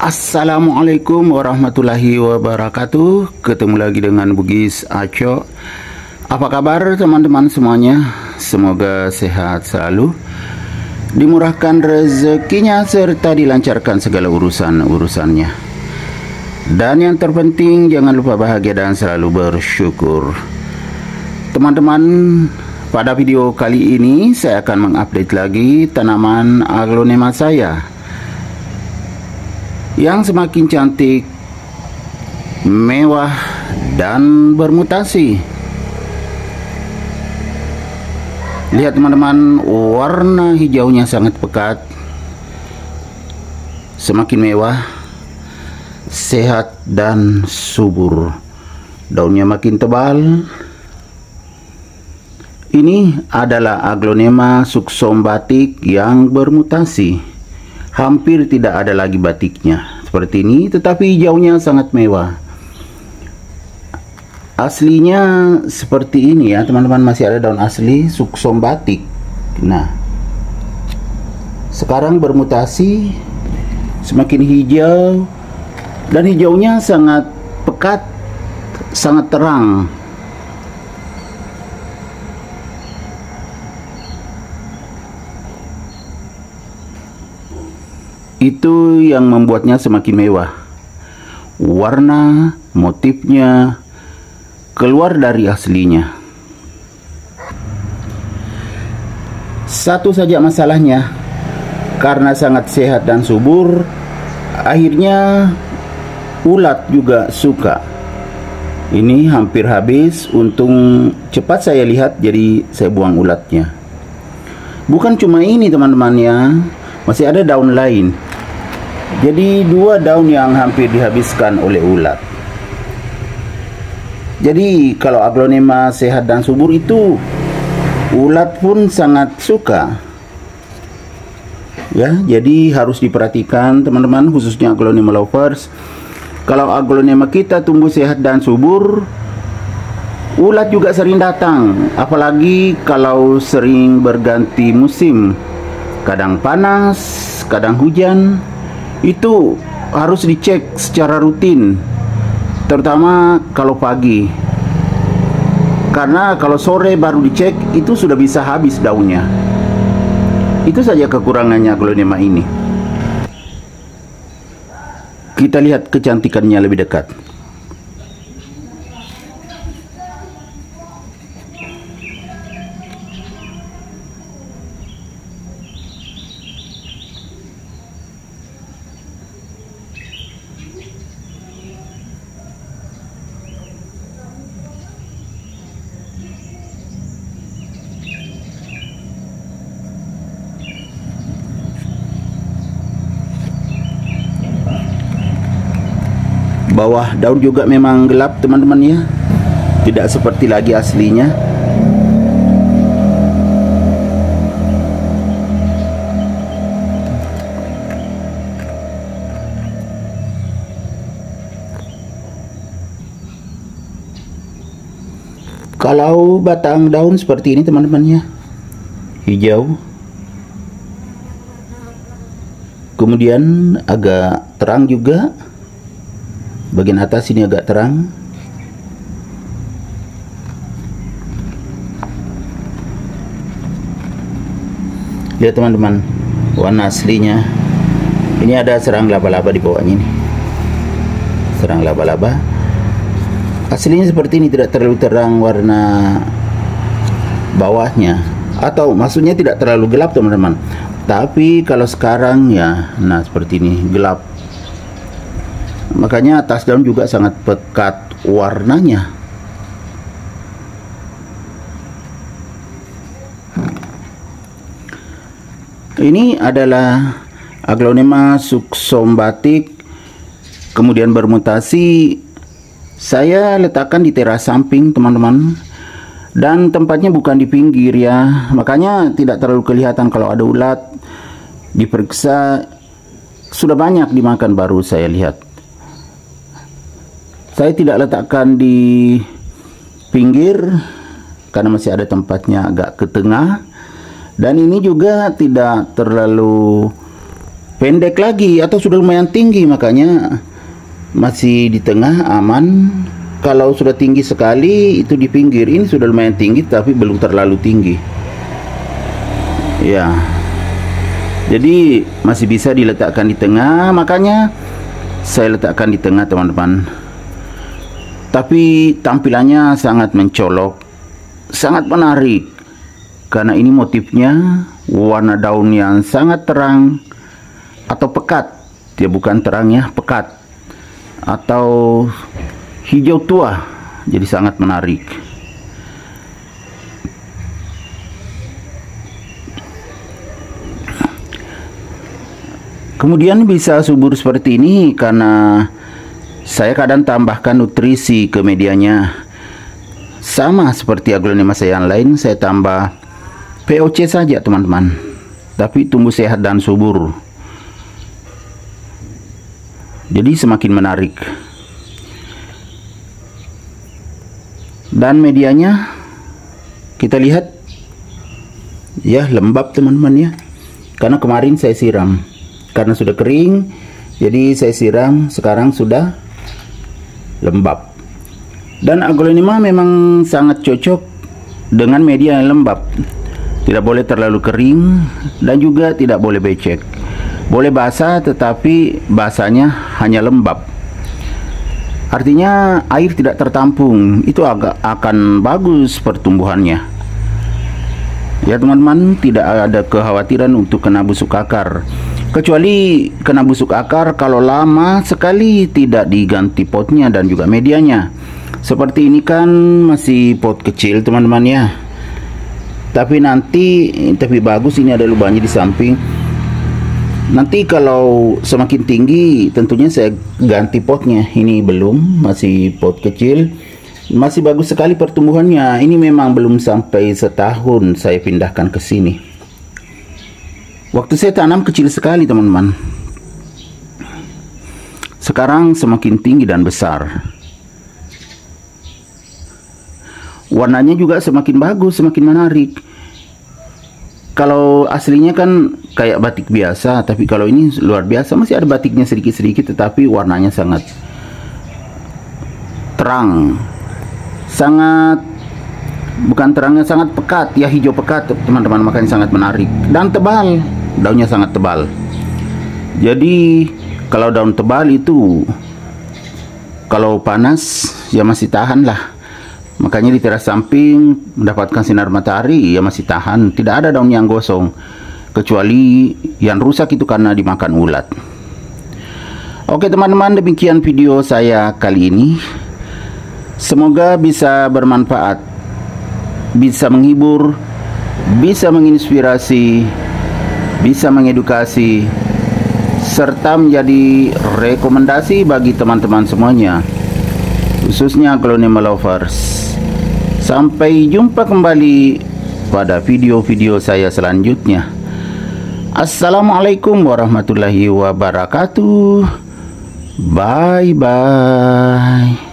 Assalamualaikum warahmatullahi wabarakatuh. Ketemu lagi dengan Bugis Aco. Apa kabar teman-teman semuanya? Semoga sehat selalu, dimurahkan rezekinya, serta dilancarkan segala urusan-urusannya. Dan yang terpenting, jangan lupa bahagia dan selalu bersyukur. Teman-teman, pada video kali ini saya akan mengupdate lagi tanaman aglonema saya yang semakin cantik, mewah, dan bermutasi. Lihat teman-teman, warna hijaunya sangat pekat, semakin mewah, sehat, dan subur. Daunnya makin tebal. Ini adalah aglonema suksombatik yang bermutasi. Hampir tidak ada lagi batiknya seperti ini, tetapi hijaunya sangat mewah. Aslinya seperti ini ya teman-teman, masih ada daun asli suksombatik. Nah, sekarang bermutasi, semakin hijau, dan hijaunya sangat pekat, sangat terang. Itu yang membuatnya semakin mewah. Warna, motifnya keluar dari aslinya. Satu saja masalahnya, karena sangat sehat dan subur, akhirnya ulat juga suka. Ini hampir habis, untung cepat saya lihat, jadi saya buang ulatnya. Bukan cuma ini teman-teman ya, masih ada daun lain. Jadi dua daun yang hampir dihabiskan oleh ulat. Jadi kalau aglonema sehat dan subur itu, ulat pun sangat suka. Ya, jadi harus diperhatikan teman-teman, khususnya aglonema lovers. Kalau aglonema kita tumbuh sehat dan subur, ulat juga sering datang. Apalagi kalau sering berganti musim, kadang panas, kadang hujan. Itu harus dicek secara rutin, terutama kalau pagi, karena kalau sore baru dicek itu sudah bisa habis daunnya. Itu saja kekurangannya aglonema ini. Kita lihat kecantikannya lebih dekat. Bawah daun juga memang gelap teman-teman ya, tidak seperti lagi aslinya. Kalau batang daun seperti ini teman-teman ya, hijau, kemudian agak terang juga. Bagian atas ini agak terang. Lihat teman-teman, warna aslinya. Ini ada serang laba-laba di bawahnya ini. Serang laba-laba. Aslinya seperti ini, tidak terlalu terang warna bawahnya. Atau maksudnya tidak terlalu gelap teman-teman. Tapi kalau sekarang ya, nah seperti ini, gelap. Makanya atas daun juga sangat pekat warnanya. Ini adalah aglonema suksombatik, kemudian bermutasi. Saya letakkan di teras samping teman-teman, dan tempatnya bukan di pinggir ya, makanya tidak terlalu kelihatan kalau ada ulat. Diperiksa, sudah banyak dimakan baru saya lihat. Saya tidak letakkan di pinggir karena masih ada tempatnya agak ke tengah, dan ini juga tidak terlalu pendek lagi atau sudah lumayan tinggi, makanya masih di tengah aman. Kalau sudah tinggi sekali itu di pinggir. Ini sudah lumayan tinggi tapi belum terlalu tinggi ya, jadi masih bisa diletakkan di tengah, makanya saya letakkan di tengah teman-teman. Tapi tampilannya sangat mencolok, sangat menarik, karena ini motifnya warna daun yang sangat terang atau pekat. Dia bukan terang ya, pekat atau hijau tua, jadi sangat menarik. Kemudian bisa subur seperti ini karena saya kadang tambahkan nutrisi ke medianya. Sama seperti aglonema saya yang lain, saya tambah POC saja teman-teman, tapi tumbuh sehat dan subur. Jadi semakin menarik. Dan medianya kita lihat ya, lembab teman-teman ya, karena kemarin saya siram. Karena sudah kering, jadi saya siram, sekarang sudah lembab. Dan aglonema memang sangat cocok dengan media yang lembab. Tidak boleh terlalu kering dan juga tidak boleh becek. Boleh basah tetapi basahnya hanya lembab. Artinya air tidak tertampung, itu akan bagus pertumbuhannya. Ya teman-teman, tidak ada kekhawatiran untuk kena busuk akar. Kecuali kena busuk akar kalau lama sekali tidak diganti potnya dan juga medianya. Seperti ini kan masih pot kecil teman-teman ya. Tapi bagus, ini ada lubangnya di samping. Nanti kalau semakin tinggi tentunya saya ganti potnya. Ini belum, masih pot kecil. Masih bagus sekali pertumbuhannya. Ini memang belum sampai setahun saya pindahkan ke sini. Waktu saya tanam kecil sekali teman-teman. Sekarang semakin tinggi dan besar. Warnanya juga semakin bagus, semakin menarik. Kalau aslinya kan kayak batik biasa, tapi kalau ini luar biasa. Masih ada batiknya sedikit-sedikit, tetapi warnanya sangat terang. Bukan terangnya, sangat pekat ya, hijau pekat teman-teman, makanya sangat menarik. Dan tebal, daunnya sangat tebal. Jadi kalau daun tebal itu kalau panas ya masih tahan lah. Makanya di teras samping mendapatkan sinar matahari ya masih tahan. Tidak ada daun yang gosong, kecuali yang rusak itu karena dimakan ulat. Oke teman-teman, demikian video saya kali ini. Semoga bisa bermanfaat, bisa menghibur, bisa menginspirasi, bisa mengedukasi, serta menjadi rekomendasi bagi teman-teman semuanya, khususnya aglonema lovers. Sampai jumpa kembali pada video-video saya selanjutnya. Assalamualaikum warahmatullahi wabarakatuh. Bye bye.